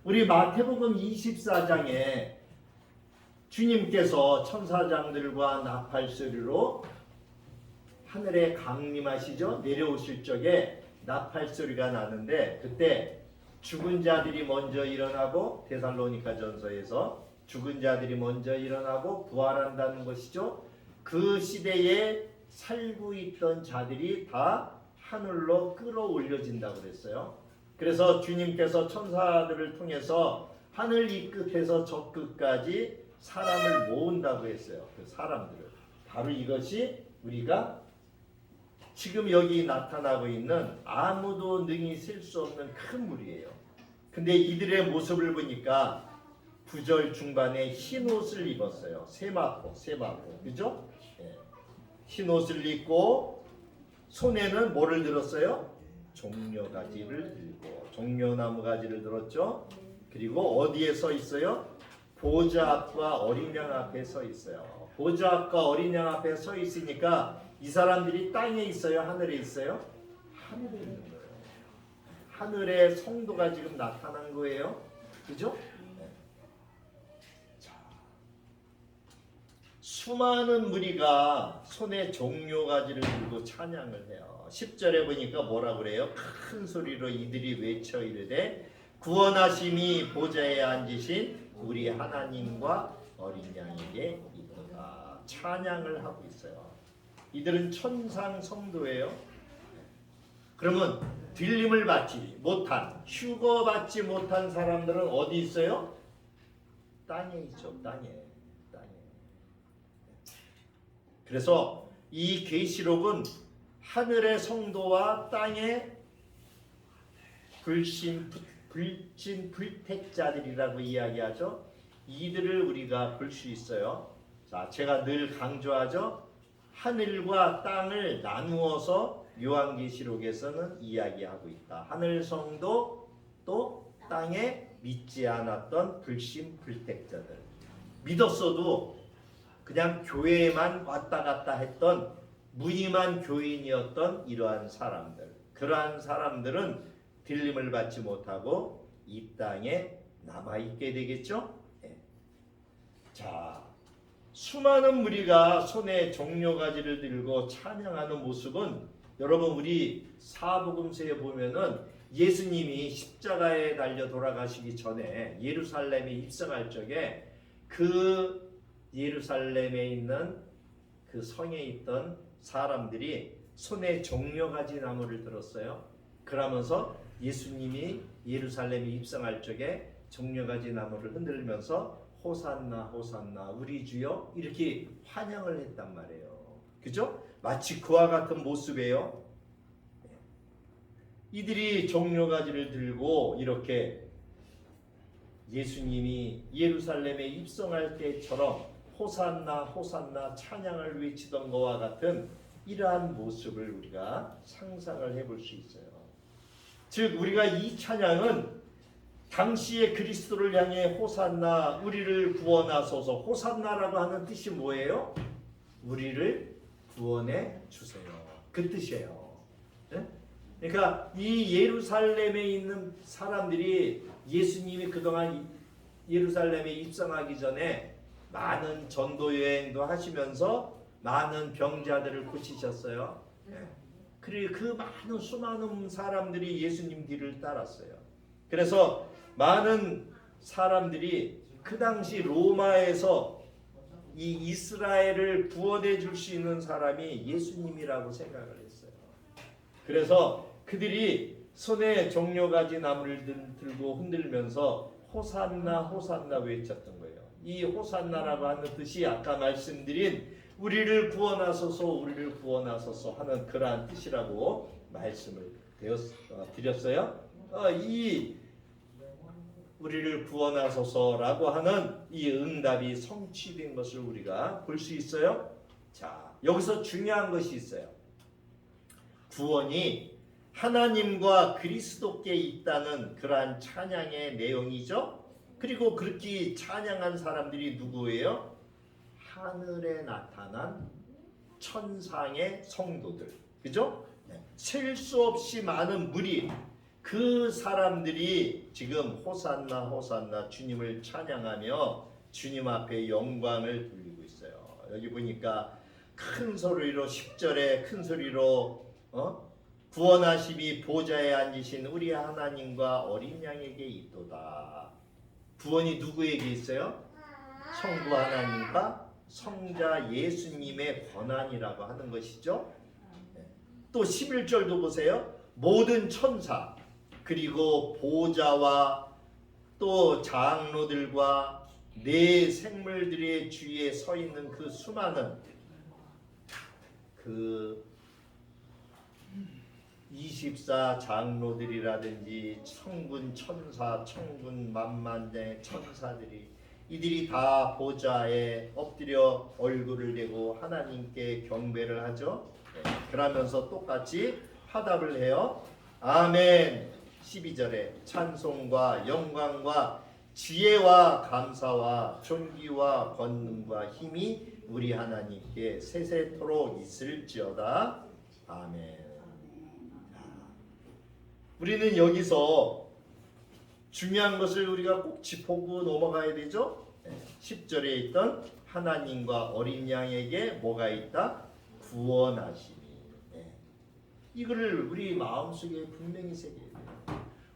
우리 마태복음 24장에 주님께서 천사장들과 나팔소리로 하늘에 강림하시죠. 내려오실 적에 나팔소리가 나는데 그때 죽은 자들이 먼저 일어나고 데살로니가 전서에서 죽은 자들이 먼저 일어나고 부활한다는 것이죠. 그 시대에 살고 있던 자들이 다 하늘로 끌어올려진다고 그랬어요. 그래서 주님께서 천사들을 통해서 하늘 이 끝에서 저 끝까지 사람을 모은다고 했어요. 그 사람들을. 바로 이것이 우리가 지금 여기 나타나고 있는 아무도 능히 셀 수 없는 큰 무리예요. 근데 이들의 모습을 보니까 9절 중반에 흰 옷을 입었어요. 세마포. 그죠? 예. 흰 옷을 입고 손에는 뭐를 들었어요? 종려가지를 들고, 종려나무 가지를 들었죠. 그리고 어디에 서 있어요? 보좌 앞과 어린 양 앞에 서 있어요. 보좌 앞과 어린 양 앞에 서 있으니까 이 사람들이 땅에 있어요? 하늘에 있어요? 하늘에 있는 거예요. 하늘에 성도가 지금 나타난 거예요. 그죠? 네. 자, 수많은 무리가 손에 종려가지를 들고 찬양을 해요. 10절에 보니까 뭐라 그래요? 큰 소리로 이들이 외쳐 이르되 구원하심이 보좌에 앉으신 우리 하나님과 어린 양에게 있도다. 찬양을 하고 있어요. 이들은 천상 성도예요. 그러면 들림을 받지 못한, 휴거 받지 못한 사람들은 어디 있어요? 땅에 있죠. 땅에. 그래서 이 계시록은 하늘의 성도와 땅의 불신불택자들이라고 이야기하죠. 이들을 우리가 볼 수 있어요. 자, 제가 늘 강조하죠. 하늘과 땅을 나누어서 요한계시록에서는 이야기하고 있다. 하늘 성도 또 땅에 믿지 않았던 불신불택자들. 믿었어도 그냥 교회에만 왔다 갔다 했던 무임한 교인이었던 이러한 사람들. 그러한 사람들은 들림을 받지 못하고 이 땅에 남아있게 되겠죠? 네. 자, 수많은 무리가 손에 종려가지를 들고 찬양하는 모습은 여러분 우리 사복음서에 보면은 예수님이 십자가에 달려 돌아가시기 전에 예루살렘에 입성할 적에 그 예루살렘에 있는 그 성에 있던 사람들이 손에 종려가지 나무를 들었어요. 그러면서 예수님이 예루살렘에 입성할 적에 종려가지 나무를 흔들면서 호산나 호산나 우리 주여 이렇게 환영을 했단 말이에요. 그죠? 마치 그와 같은 모습이에요. 이들이 종려가지를 들고 이렇게 예수님이 예루살렘에 입성할 때처럼 호산나 호산나 찬양을 외치던 것과 같은 이러한 모습을 우리가 상상을 해볼 수 있어요. 즉 우리가 이 찬양은 당시의 그리스도를 향해 호산나 우리를 구원하소서. 호산나라고 하는 뜻이 뭐예요? 우리를 구원해 주세요. 그 뜻이에요. 네? 그러니까 이 예루살렘에 있는 사람들이 예수님이 그동안 예루살렘에 입성하기 전에 많은 전도 여행도 하시면서 많은 병자들을 고치셨어요. 네. 그리고 그 많은 수많은 사람들이 예수님 뒤를 따랐어요. 그래서 많은 사람들이 그 당시 로마에서 이 이스라엘을 구원해 줄 수 있는 사람이 예수님이라고 생각을 했어요. 그래서 그들이 손에 종려가지 나무를 들고 흔들면서 호산나 호산나 외쳤던 거예요. 이 호산나라고 하는 뜻이 아까 말씀드린 우리를 구원하소서 우리를 구원하소서 하는 그러한 뜻이라고 말씀을 드렸어요. 이 우리를 구원하소서라고 하는 이 응답이 성취된 것을 우리가 볼 수 있어요. 자, 여기서 중요한 것이 있어요. 구원이 하나님과 그리스도께 있다는 그러한 찬양의 내용이죠. 그리고 그렇게 찬양한 사람들이 누구예요? 하늘에 나타난 천상의 성도들. 그죠? 셀 수 없이 많은 무리. 그 사람들이 지금 호산나 호산나 주님을 찬양하며 주님 앞에 영광을 돌리고 있어요. 여기 보니까 큰 소리로 10절에 큰 소리로 구원하심이 보좌에 앉으신 우리 하나님과 어린 양에게 있도다. 구원이 누구에게 있어요? 성부 하나님과 성자 예수님의 권한이라고 하는 것이죠. 또 11절도 보세요. 모든 천사 그리고 보좌와 또 장로들과 네 생물들의 주위에 서 있는 그 수많은 그 24 장로들이라든지 천군 천사, 천군 만만의 천사들이 이들이 다 보좌에 엎드려 얼굴을 대고 하나님께 경배를 하죠. 그러면서 똑같이 화답을 해요. 아멘. 12절에 찬송과 영광과 지혜와 감사와 존귀와 권능과 힘이 우리 하나님께 세세토록 있을지어다. 아멘. 우리는 여기서 중요한 것을 우리가 꼭 짚고 넘어가야 되죠. 10절에 있던 하나님과 어린 양에게 뭐가 있다? 구원하심이. 이거를 우리 마음속에 분명히 새겨야 돼요.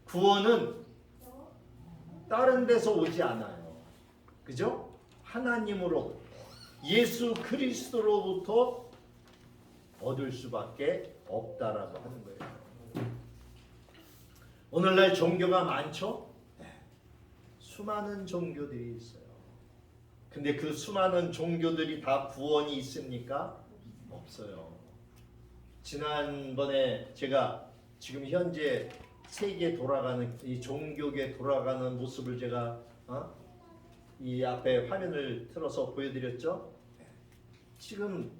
구원은 다른 데서 오지 않아요. 그죠? 하나님으로 예수 그리스도로부터 얻을 수밖에 없다라고 하는 거예요. 오늘날 종교가 많죠? 수많은 종교들이 있어요. 근데 그 수많은 종교들이 다 구원이 있습니까? 없어요. 지난번에 제가 지금 현재 세계 돌아가는 이 종교계 돌아가는 모습을 제가 이 앞에 화면을 틀어서 보여드렸죠. 지금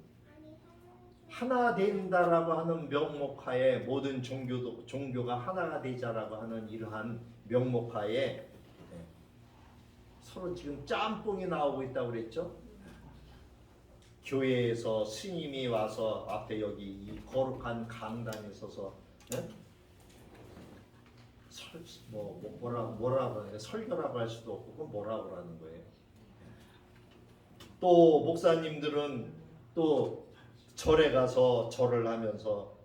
하나 된다라고 하는 명목하에 모든 종교가 하나가 되자라고 하는 이러한 명목하에 서로 지금 짬뽕이 나오고 있다고 그랬죠. 교회에서 스님이 와서 앞에 여기 이 거룩한 강단에 서서 뭐라고 하는 설교라고 할 수도 없고 그건 뭐라고 하는 거예요. 또 목사님들은 또 절에 가서 절을 하면서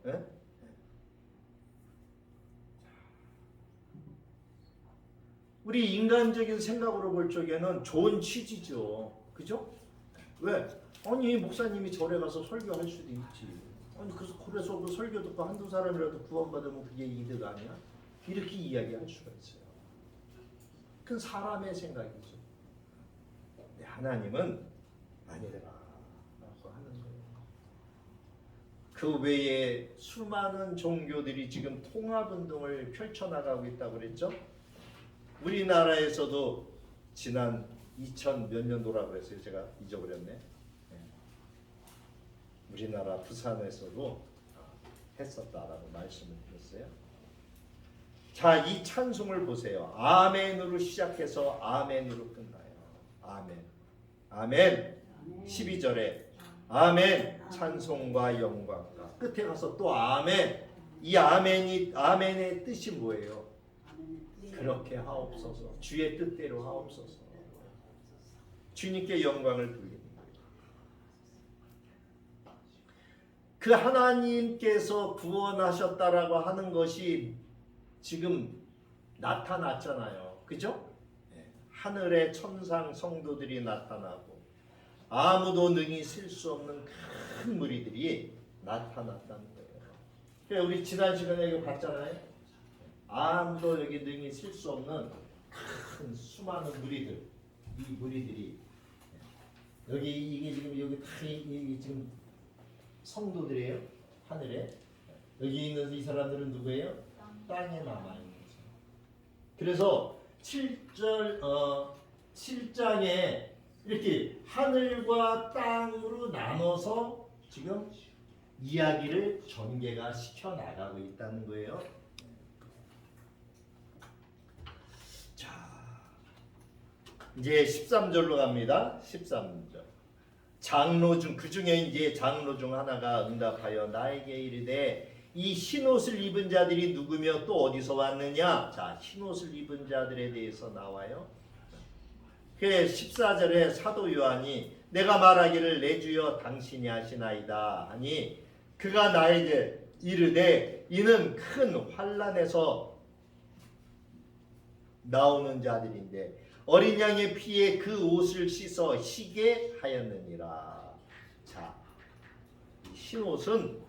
우리 인간적인 생각으로 볼 적에는 좋은 취지죠. 그죠? 왜? 아니 목사님이 절에 가서 설교할 수도 있지. 아니 그래서 그 설교 듣고 한두 사람이라도 구원받으면 그게 이득 아니야? 이렇게 이야기할 수가 있어요. 그건 사람의 생각이죠. 근데 하나님은 아니더라 라고 하는 거예요. 그 외에 수많은 종교들이 지금 통합운동을 펼쳐나가고 있다고 그랬죠. 우리나라에서도 지난 2000 몇 년도라고 했어요. 제가 잊어버렸네. 우리나라 부산에서도 했었다라고 말씀을 드렸어요. 자, 이 찬송을 보세요. 아멘으로 시작해서 아멘으로 끝나요. 아멘. 아멘. 12절에 아멘 찬송과 영광과 끝에 가서 또 아멘. 이 아멘의 뜻이 뭐예요? 그렇게 하옵소서. 주의 뜻대로 하옵소서. 주님께 영광을 돌리는 거예요. 그 하나님께서 구원하셨다라고 하는 것이 지금 나타났잖아요. 그죠? 하늘의 천상 성도들이 나타나고 아무도 능히 셀 수 없는 큰 무리들이 나타났다는 거예요. 그러니까 우리 지난 시간에 이거 봤잖아요. 아무도 여기 능히 셀 수 없는 큰 수많은 무리들, 이 무리들이 여기 이게 지금 여기 다 이게 지금 성도들이에요. 하늘에 여기 있는 이 사람들은 누구예요? 땅에 남아 있는 거죠. 그래서 7장에 이렇게 하늘과 땅으로 나눠서 지금 이야기를 전개가 시켜 나가고 있다는 거예요. 자, 이제 13절로 갑니다. 13절. 장로 중 그 중에 이제 장로 중 하나가 응답하여 나에게 이르되 이 흰옷을 입은 자들이 누구며 또 어디서 왔느냐? 자, 흰옷을 입은 자들에 대해서 나와요. 그 14절에 사도 요한이 내가 말하기를 내 주여 당신이 하시나이다 하니 그가 나에게 이르되 이는 큰 환난에서 나오는 자들인데 어린 양의 피에 그 옷을 씻어 희게 하였느니라. 자, 흰옷은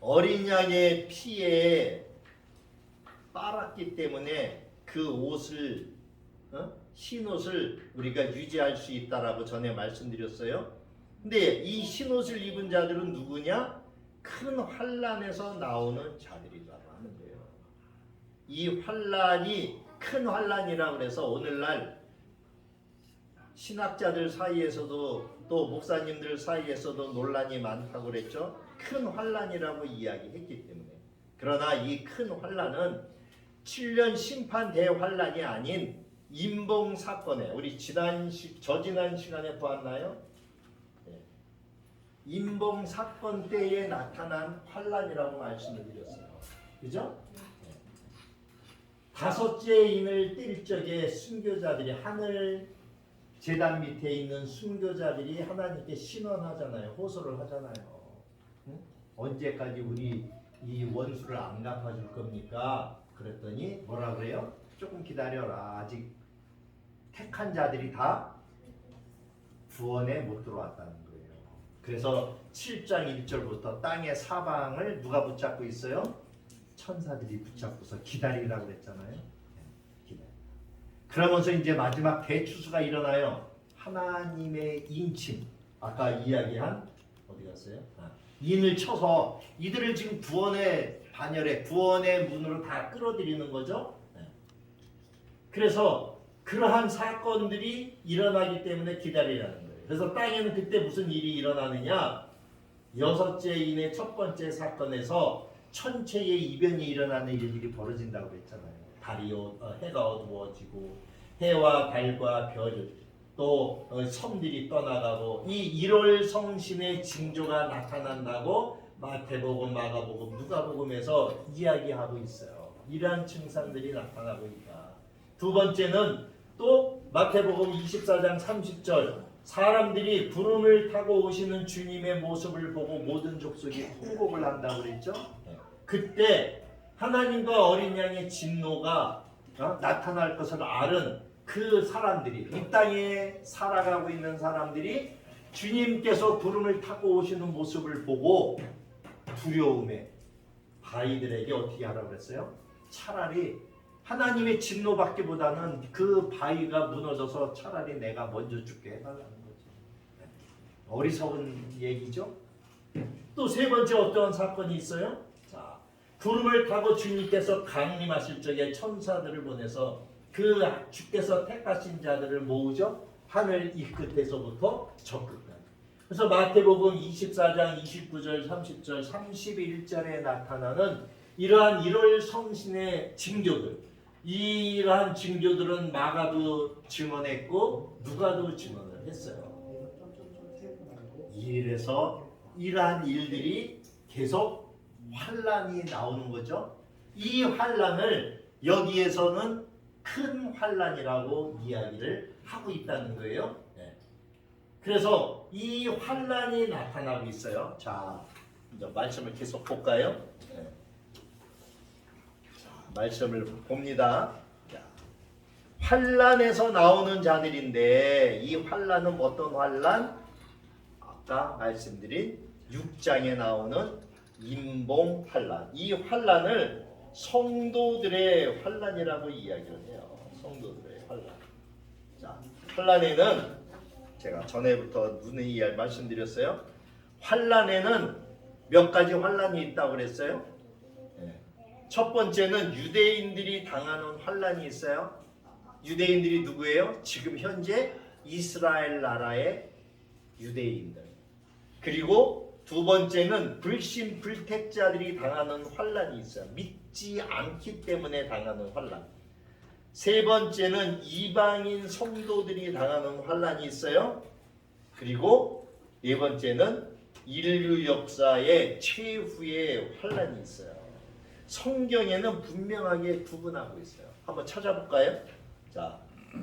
어린 양의 피에 빨았기 때문에 그 옷을 흰옷을 우리가 유지할 수 있다라고 전에 말씀드렸어요. 근데 이 흰옷을 입은 자들은 누구냐? 큰 환난에서 나오는 자들이라고 하는 거예요. 이 환난이 큰 환난이라고 해서 오늘날 신학자들 사이에서도 또 목사님들 사이에서도 논란이 많다고 그랬죠. 큰 환난이라고 이야기했기 때문에. 그러나 이 큰 환난은 7년 심판 대환난이 아닌 임봉 사건에 우리 저지난 시간에 보았나요? 임봉 사건 때에 나타난 환난이라고 말씀을 드렸어요. 그죠? 다섯째 인을 띨 적에 순교자들이 하늘 제단 밑에 있는 순교자들이 하나님께 신원하잖아요. 호소를 하잖아요. 응? 언제까지 우리 이 원수를 안 갚아줄 겁니까? 그랬더니 뭐라 그래요? 조금 기다려라. 아직 택한 자들이 다 구원에 못 들어왔다는 거예요. 그래서 7장 1절부터 땅의 사방을 누가 붙잡고 있어요? 천사들이 붙잡고서 기다리라고 그랬잖아요. 기다려. 그러면서 이제 마지막 대추수가 일어나요. 하나님의 인침. 아까 이야기한 어디 갔어요? 인을 쳐서 이들을 지금 구원의 반열에 구원의 문으로 다 끌어들이는 거죠. 그래서 그러한 사건들이 일어나기 때문에 기다리라는 거예요. 그래서 땅에는 그때 무슨 일이 일어나느냐? 여섯째 인의 첫 번째 사건에서 천체의 이변이 일어나는 일들이 벌어진다고 그랬잖아요. 해가 어두워지고 해와 달과 별 또 섬들이 떠나가고 이 1월 성신의 징조가 나타난다고 마태복음, 마가복음, 누가복음에서 이야기하고 있어요. 이러한 증상들이 나타나고 있다. 두 번째는 또 마태복음 24장 30절 사람들이 구름을 타고 오시는 주님의 모습을 보고 모든 족속이 통곡을 한다고 그랬죠. 그때 하나님과 어린 양의 진노가 나타날 것을 알은 그 사람들이 이 땅에 살아가고 있는 사람들이 주님께서 구름을 타고 오시는 모습을 보고 두려움에 바위들에게 어떻게 하라고 그랬어요? 차라리 하나님의 진노받기보다는 그 바위가 무너져서 차라리 내가 먼저 죽게 해달라는 거죠. 어리석은 얘기죠. 또 세 번째 어떠한 사건이 있어요? 자, 구름을 타고 주님께서 강림하실 적에 천사들을 보내서 그 주께서 택하신 자들을 모으죠. 하늘 이 끝에서부터 저 끝까지. 그래서 마태복음 24장 29절 30절 31절에 나타나는 이러한 1월 성신의 징조들, 이러한 징조들은 마가도 증언했고 누가도 증언을 했어요. 이래서 이러한 일들이 계속 환난이 나오는 거죠. 이 환난을 여기에서는 큰 환난이라고 이야기를 하고 있다는 거예요. 그래서 이 환난이 나타나고 있어요. 자, 이제 말씀을 계속 볼까요? 말씀을 봅니다. 환난에서 나오는 자들인데 이 환난은 어떤 환난? 아까 말씀드린 6장에 나오는 임봉 환난. 이 환난을 성도들의 환난이라고 이야기를 해요. 성도들의 환난. 자, 환난에는 제가 전에부터 누누이 말씀드렸어요. 환난에는 몇 가지 환난이 있다고 그랬어요. 첫 번째는 유대인들이 당하는 환난이 있어요. 유대인들이 누구예요? 지금 현재 이스라엘 나라의 유대인들. 그리고 두 번째는 불신 불택자들이 당하는 환난이 있어요. 믿지 않기 때문에 당하는 환난. 세 번째는 이방인 성도들이 당하는 환난이 있어요. 그리고 네 번째는 인류 역사의 최후의 환란이 있어요. 성경에는 분명하게 구분하고 있어요. 한번 찾아볼까요? 자,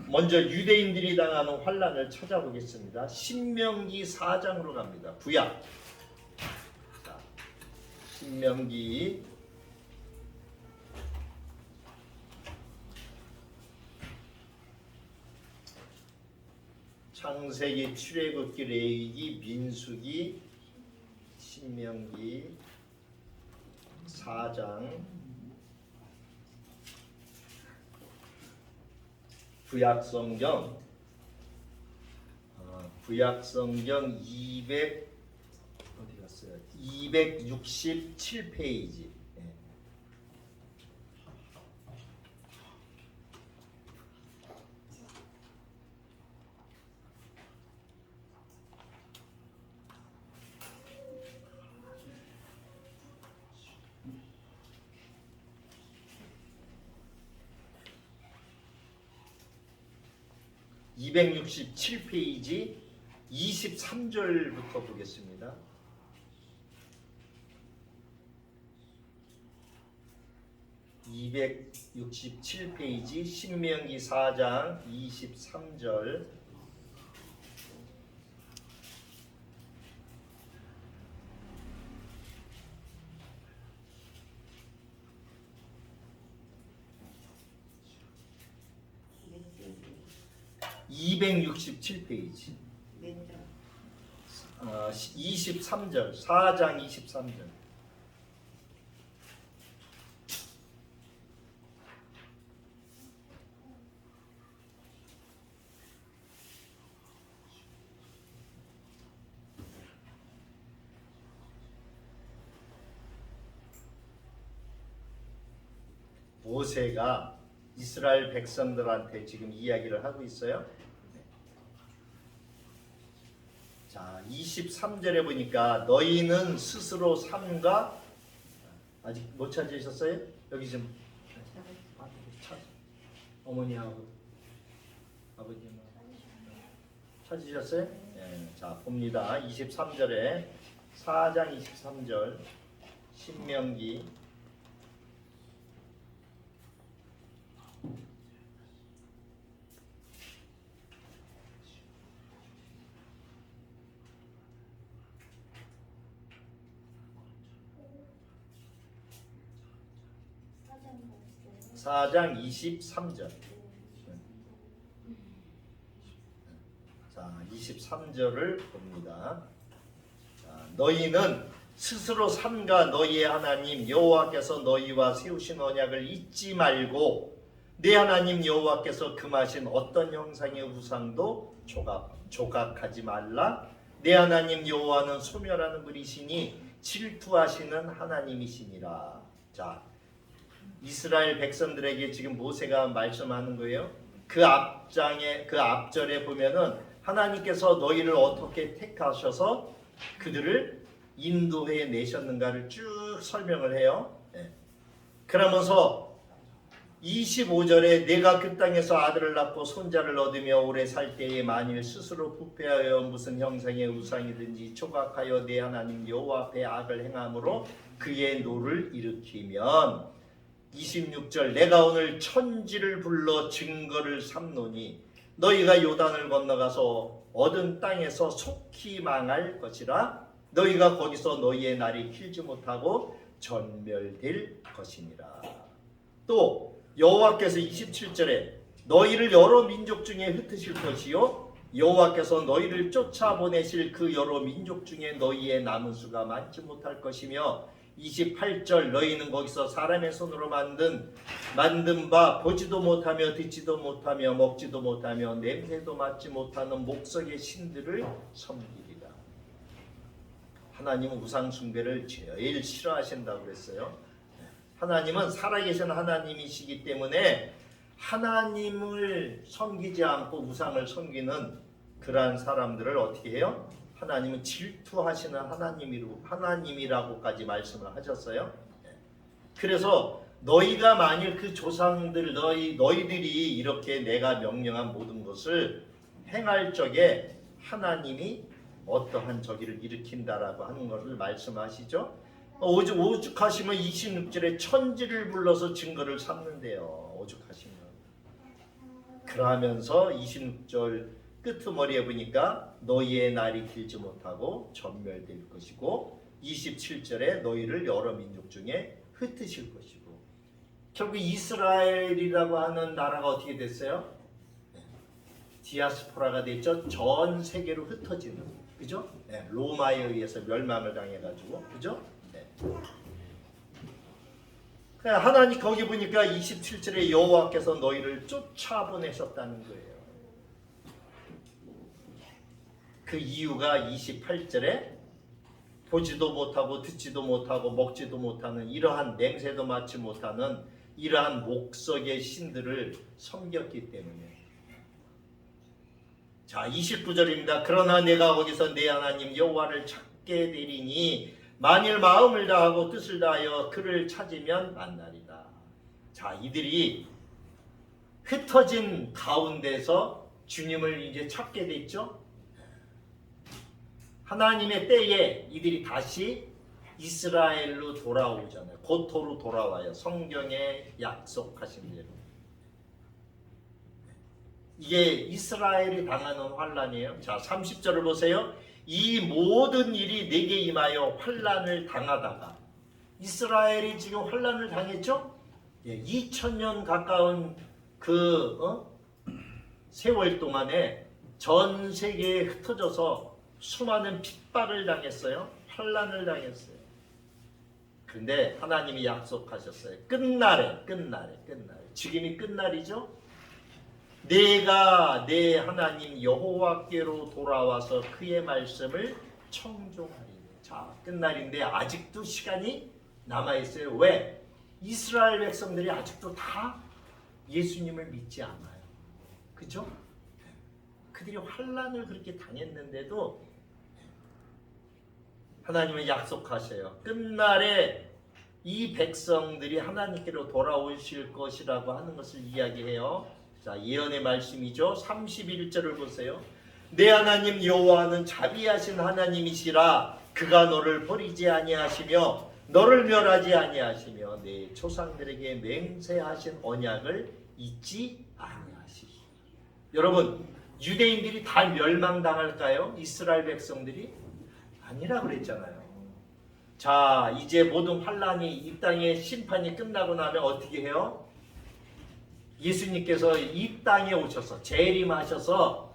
먼저 유대인들이 당하는 환란을 찾아보겠습니다. 신명기 4장으로 갑니다. 구약. 자, 신명기 창세기, 출애굽기, 레위기, 민수기, 신명기 4장, 구약성경 200 어디 갔어요? 267페이지. 267페이지 23절부터 보겠습니다. (267페이지) 신명기 4장 23절. (267페이지) 23절, 4장 23절. 모세가 이스라엘 백성들한테 지금 이야기를 하고 있어요. 자, 23절에 보니까 너희는 스스로 삼가, 아직 못 찾으셨어요? 여기 좀 어머니하고 아버님하고 찾으셨어요? 네, 자, 봅니다. 23절에 4장 23절 신명기 (4장 23절) 자, 23절을 봅니다. 자, 너희는 스스로 삼가 너희의 하나님 여호와께서 너희와 세우신 언약을 잊지 말고 내 하나님 여호와께서 금하신 어떤 형상의 우상도 조각하지 말라. 내 하나님 여호와는 소멸하는 분이시니 질투하시는 하나님이시니라. 자, 이스라엘 백성들에게 지금 모세가 말씀하는 거예요. 그 앞절에 보면은 하나님께서 너희를 어떻게 택하셔서 그들을 인도해 내셨는가를 쭉 설명을 해요. 네. 그러면서 25절에 내가 그 땅에서 아들을 낳고 손자를 얻으며 오래 살 때에 만일 스스로 부패하여 무슨 형상의 우상이든지 조각하여 내 하나님 여호와 앞에 악을 행함으로 그의 노를 일으키면 26절 내가 오늘 천지를 불러 증거를 삼노니 너희가 요단을 건너가서 얻은 땅에서 속히 망할 것이라. 너희가 거기서 너희의 날이 길지 못하고 전멸될 것이니라. 또 여호와께서 27절에 너희를 여러 민족 중에 흩으실 것이요 여호와께서 너희를 쫓아보내실 그 여러 민족 중에 너희의 남은 수가 많지 못할 것이며 28절 너희는 거기서 사람의 손으로 만든 바 보지도 못하며 듣지도 못하며 먹지도 못하며 냄새도 맡지 못하는 목석의 신들을 섬기리라. 하나님은 우상 숭배를 제일 싫어하신다고 그랬어요. 하나님은 살아계신 하나님이시기 때문에 하나님을 섬기지 않고 우상을 섬기는 그러한 사람들을 어떻게 해요? 하나님은 질투하시는 하나님이라고까지 말씀을 하셨어요. 그래서 너희가 만일 그 조상들 너희들이 이렇게 내가 명령한 모든 것을 행할 적에 하나님이 어떠한 저기를 일으킨다라고 하는 것을 말씀하시죠. 오죽하시면 26절에 천지를 불러서 증거를 삼는데요. 오죽하시면. 그러면서 26절 끄트머리에 보니까 너희의 날이 길지 못하고 전멸될 것이고 27절에 너희를 여러 민족 중에 흩으실 것이고 결국 이스라엘이라고 하는 나라가 어떻게 됐어요? 디아스포라가 됐죠. 전 세계로 흩어지는, 그죠? 네, 로마에 의해서 멸망을 당해가지고, 그죠? 네. 하나님 거기 보니까 27절에 여호와께서 너희를 쫓아보내셨다는 거예요. 그 이유가 28절에 보지도 못하고 듣지도 못하고 먹지도 못하는 이러한 냄새도 맡지 못하는 이러한 목석의 신들을 섬겼기 때문에. 자, 29절입니다. 그러나 내가 거기서 내 하나님 여호와를 찾게 되리니 만일 마음을 다하고 뜻을 다하여 그를 찾으면 만나리다. 자, 이들이 흩어진 가운데서 주님을 이제 찾게 됐죠. 하나님의 때에 이들이 다시 이스라엘로 돌아오잖아요. 고토로 돌아와요. 성경에 약속하신 대로. 이게 이스라엘이 당하는 환란이에요. 자, 30절을 보세요. 이 모든 일이 내게 임하여 환란을 당하다가 이스라엘이 지금 환란을 당했죠? 2000년 가까운 그 세월 동안에 전 세계에 흩어져서 수많은 핍박을 당했어요. 환란을 당했어요. 그런데 하나님이 약속하셨어요. 끝날에. 지금이 끝날이죠. 내가 내 하나님 여호와께로 돌아와서 그의 말씀을 청종하리니. 자, 끝날인데 아직도 시간이 남아있어요. 왜? 이스라엘 백성들이 아직도 다 예수님을 믿지 않아요. 그죠? 그들이 환란을 그렇게 당했는데도 하나님은 약속하셔요. 끝날에 이 백성들이 하나님께로 돌아오실 것이라고 하는 것을 이야기해요. 자, 예언의 말씀이죠. 31절을 보세요. 내 하나님 여호와는 자비하신 하나님이시라. 그가 너를 버리지 아니하시며 너를 멸하지 아니하시며 내 조상들에게 맹세하신 언약을 잊지 아니하시리. 여러분, 유대인들이 다 멸망당할까요? 이스라엘 백성들이? 아니라 그랬잖아요. 자, 이제 모든 환란이 이 땅의 심판이 끝나고 나면 어떻게 해요? 예수님께서 이 땅에 오셔서 재림하셔서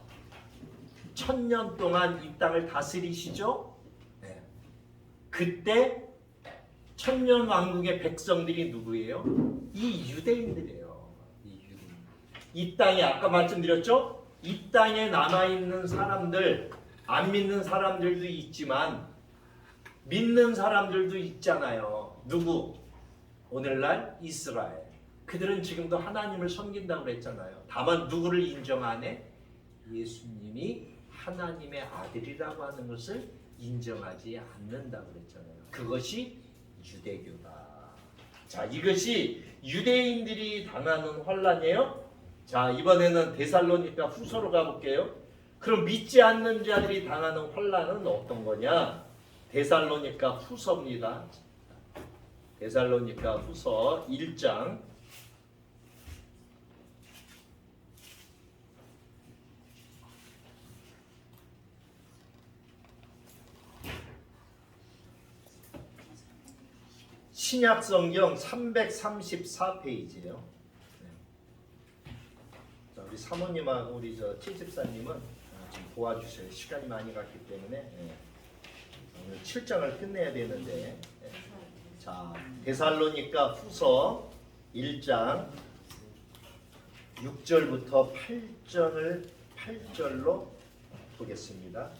1000년 동안 이 땅을 다스리시죠. 네. 그때 천년 왕국의 백성들이 누구예요? 이 유대인들이에요. 이 땅에 아까 말씀드렸죠? 이 땅에 남아있는 사람들, 안 믿는 사람들도 있지만 믿는 사람들도 있잖아요. 누구? 오늘날 이스라엘. 그들은 지금도 하나님을 섬긴다고 그랬잖아요. 다만 누구를 인정 안 해? 예수님이 하나님의 아들이라고 하는 것을 인정하지 않는다고 그랬잖아요. 그것이 유대교다. 자, 이것이 유대인들이 당하는 환란이에요. 자, 이번에는 데살로니가 후서로 가볼게요. 그럼 믿지 않는 자들이 당하는 환란은 어떤 거냐? 데살로니가 후서입니다. 데살로니가 후서 1장 신약성경 334페이지예요. 자, 우리 사모님하고 우리 최집사님은 좀 도와주세요. 시간이 많이 갔기 때문에 오늘 7장을 끝내야 되는데. 자, 데살로니가 후서 1장 6절부터 8절로 보겠습니다.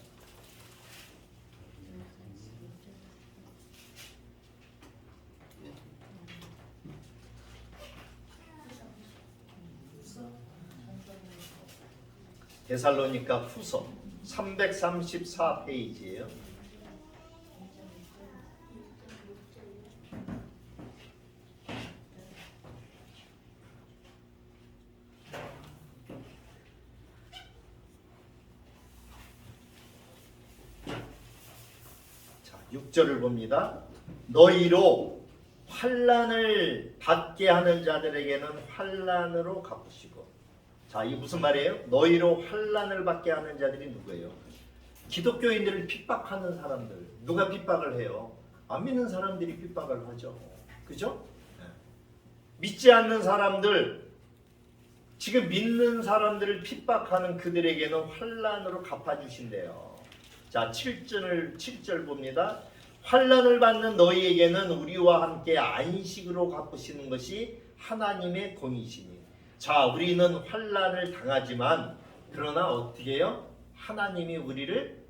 데살로니가 후서 334페이지예요. 6절을 봅니다. 너희로 환난을 받게 하는 자들에게는 환난으로 갚으시고. 자, 이게 무슨 말이에요? 너희로 환난을 받게 하는 자들이 누구예요? 기독교인들을 핍박하는 사람들. 누가 핍박을 해요? 안 믿는 사람들이 핍박을 하죠. 그죠? 믿지 않는 사람들, 지금 믿는 사람들을 핍박하는 그들에게는 환난으로 갚아주신대요. 자, 7절 봅니다. 환난을 받는 너희에게는 우리와 함께 안식으로 갚으시는 것이 하나님의 공이시니. 자, 우리는 환난을 당하지만 그러나 어떻게 해요? 하나님이 우리를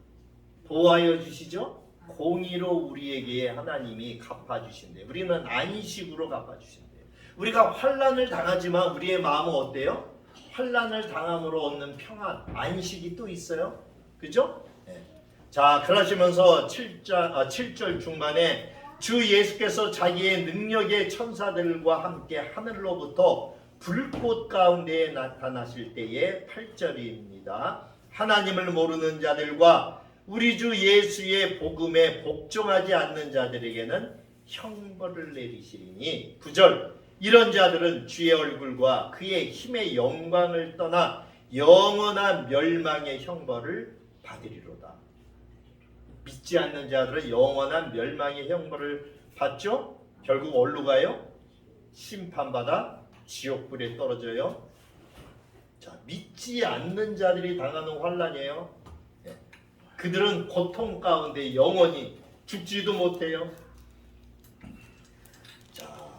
보호하여 주시죠. 공의로 우리에게 하나님이 갚아주신대요. 우리는 안식으로 갚아주신대요. 우리가 환난을 당하지만 우리의 마음은 어때요? 환난을 당함으로 얻는 평안, 안식이 또 있어요. 그죠? 네. 자, 그러시면서 7절 중반에 주 예수께서 자기의 능력의 천사들과 함께 하늘로부터 불꽃 가운데에 나타나실 때의 8절입니다. 하나님을 모르는 자들과 우리 주 예수의 복음에 복종하지 않는 자들에게는 형벌을 내리시리니. 9절, 이런 자들은 주의 얼굴과 그의 힘의 영광을 떠나 영원한 멸망의 형벌을 받으리로다. 믿지 않는 자들은 영원한 멸망의 형벌을 받죠. 결국 어디로 가요? 심판받아 지옥불에 떨어져요. 자, 믿지 않는 자들이 당하는 환난이에요. 그들은 고통 가운데 영원히 죽지도 못해요. 자,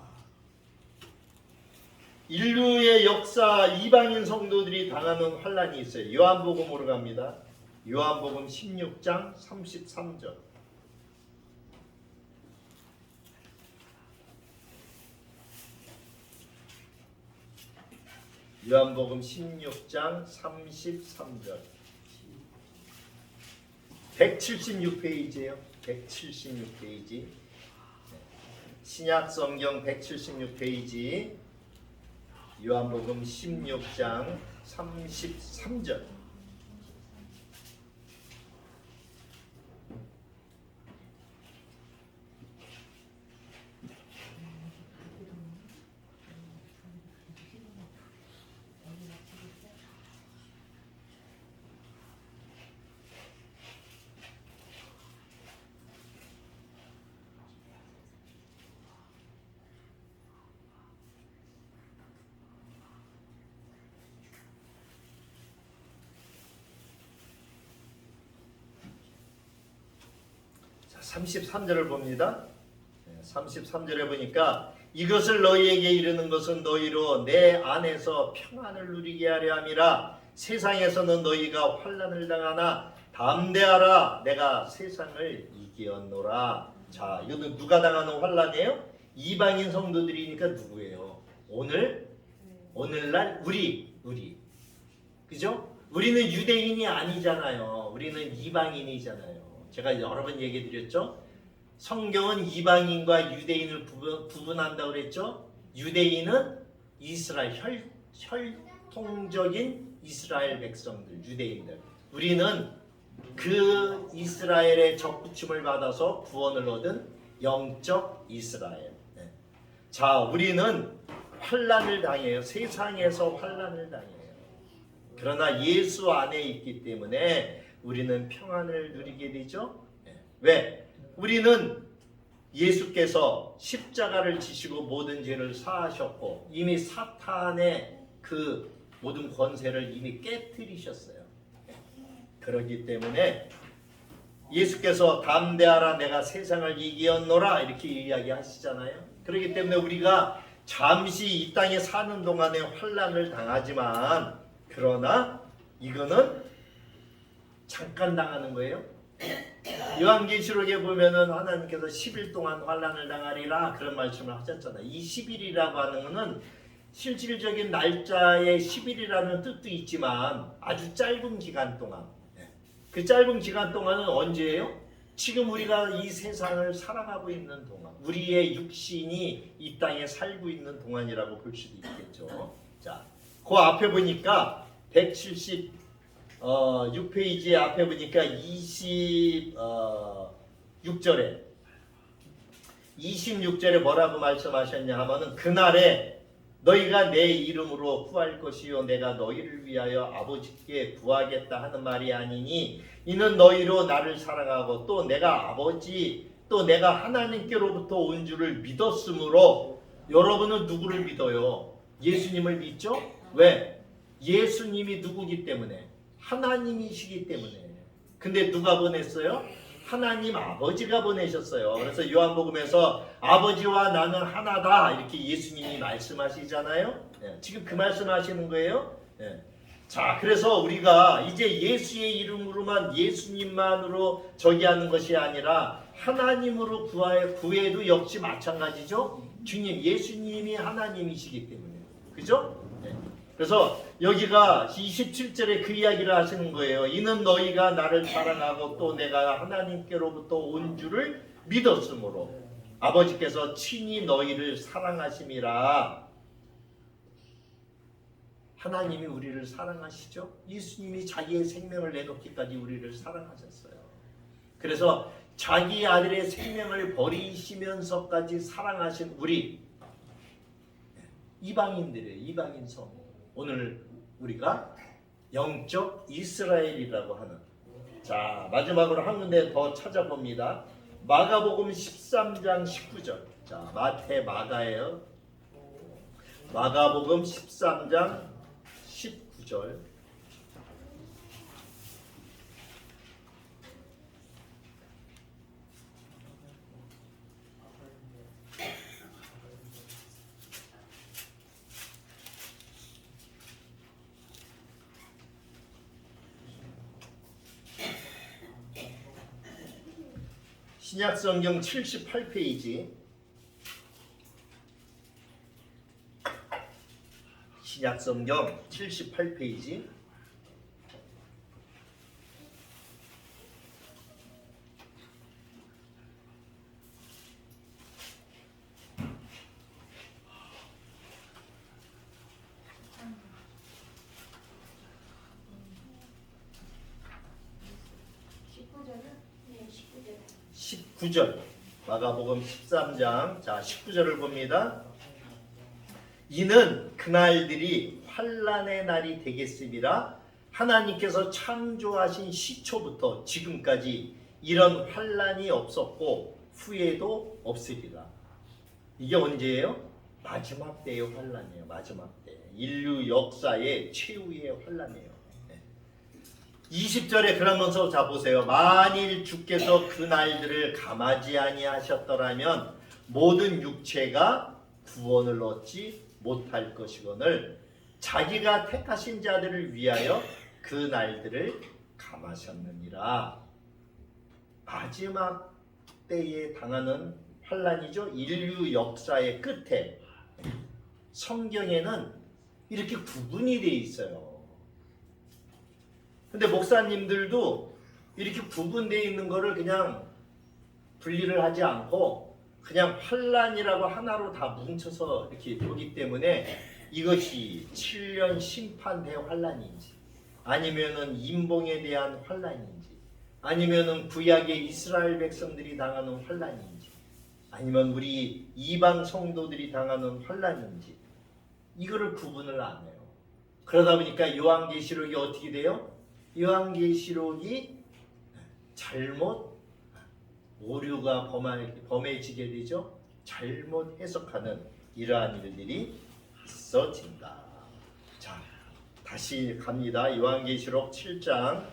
인류의 역사 이방인 성도들이 당하는 환난이 있어요. 요한복음으로 갑니다. 요한복음 16장 33절. 요한복음 16장 33절. 176페이지예요. 176페이지. 신약 성경 176페이지. 요한복음 16장 33절. 자, 33절을 봅니다. 33절에 보니까 이것을 너희에게 이르는 것은 너희로 내 안에서 평안을 누리게 하려 함이라. 세상에서는 너희가 환난을 당하나 담대하라, 내가 세상을 이기었노라. 자, 이것도 누가 당하는 환난이에요? 이방인 성도들이니까 누구예요? 오늘날 우리 그죠? 우리는 유대인이 아니잖아요. 우리는 이방인이잖아요. 제가 여러 번 얘기 드렸죠? 성경은 이방인과 유대인을 구분한다고 그랬죠? 유대인은 이스라엘, 혈통적인 이스라엘 백성들, 유대인들. 우리는 그 이스라엘의 접붙임을 받아서 구원을 얻은 영적 이스라엘. 네. 자, 우리는 환난을 당해요. 세상에서 환난을 당해요. 그러나 예수 안에 있기 때문에 우리는 평안을 누리게 되죠. 네. 왜? 우리는 예수께서 십자가를 지시고 모든 죄를 사하셨고 이미 사탄의 그 모든 권세를 이미 깨뜨리셨어요. 그렇기 때문에 예수께서 담대하라, 내가 세상을 이기었노라 이렇게 이야기하시잖아요. 그렇기 때문에 우리가 잠시 이 땅에 사는 동안에 환난을 당하지만 그러나 이거는 잠깐 당하는 거예요. 요한계시록에 보면은 하나님께서 10일 동안 환난을 당하리라 그런 말씀을 하셨잖아요. 이 10일이라고 하는 것은 실질적인 날짜의 10일이라는 뜻도 있지만 아주 짧은 기간 동안, 그 짧은 기간 동안은 언제예요? 지금 우리가 이 세상을 살아가고 있는 동안, 우리의 육신이 이 땅에 살고 있는 동안이라고 볼 수도 있겠죠. 자, 그 앞에 보니까 176페이지 앞에 보니까 26절에 26절에 뭐라고 말씀하셨냐 하면은 그날에 너희가 내 이름으로 구할 것이요 내가 너희를 위하여 아버지께 구하겠다 하는 말이 아니니 이는 너희로 나를 사랑하고 또 내가 아버지 또 내가 하나님께로부터 온 줄을 믿었으므로. 여러분은 누구를 믿어요? 예수님을 믿죠? 왜? 예수님이 누구기 때문에? 하나님이시기 때문에. 근데 누가 보냈어요? 하나님 아버지가 보내셨어요. 그래서 요한복음에서 아버지와 나는 하나다 이렇게 예수님이 말씀하시잖아요. 지금 그 말씀하시는 거예요. 자, 그래서 우리가 이제 예수의 이름으로만 예수님만으로 저기 하는 것이 아니라 하나님으로 구해도 역시 마찬가지죠. 주님 예수님이 하나님이시기 때문에. 그죠? 그래서 여기가 27절에 그 이야기를 하시는 거예요. 이는 너희가 나를 사랑하고 또 내가 하나님께로부터 온 줄을 믿었으므로 아버지께서 친히 너희를 사랑하심이라. 하나님이 우리를 사랑하시죠. 예수님이 자기의 생명을 내놓기까지 우리를 사랑하셨어요. 그래서 자기 아들의 생명을 버리시면서까지 사랑하신 우리 이방인들의 이방인 성, 오늘 우리가 영적 이스라엘이라고 하는. 자, 마지막으로 한 군데 더 찾아봅니다. 마가복음 13장 19절. 자, 마태 마가예요. 마가복음 13장 19절. 신약성경 78페이지. 신약성경 78페이지. 네, 19절. 마가복음 13장. 자, 19절을 봅니다. 이는 그날들이 환난의 날이 되겠음이라. 하나님께서 창조하신 시초부터 지금까지 이런 환난이 없었고 후에도 없으리라. 이게 언제예요? 마지막 때의 환난이에요. 마지막 때. 인류 역사의 최후의 환난이에요. 20절에 그러면서 자 보세요. 만일 주께서 그 날들을 감하지 아니하셨더라면 모든 육체가 구원을 얻지 못할 것이거늘 자기가 택하신 자들을 위하여 그 날들을 감하셨느니라. 마지막 때에 당하는 환난이죠. 인류 역사의 끝에 성경에는 이렇게 구분이 되어 있어요. 근데 목사님들도 이렇게 구분되어 있는 거를 그냥 분리를 하지 않고 그냥 환난이라고 하나로 다 뭉쳐서 이렇게 보기 때문에 이것이 7년 심판 대환난인지 아니면은 인봉에 대한 환난인지 아니면은 구약의 이스라엘 백성들이 당하는 환난인지 아니면 우리 이방 성도들이 당하는 환난인지 이거를 구분을 안 해요. 그러다 보니까 요한계시록이 어떻게 돼요? 요한계시록이 잘못 오류가 범해지게 되죠. 잘못 해석하는 이러한 일들이 있어진다. 자, 다시 갑니다. 요한계시록 7장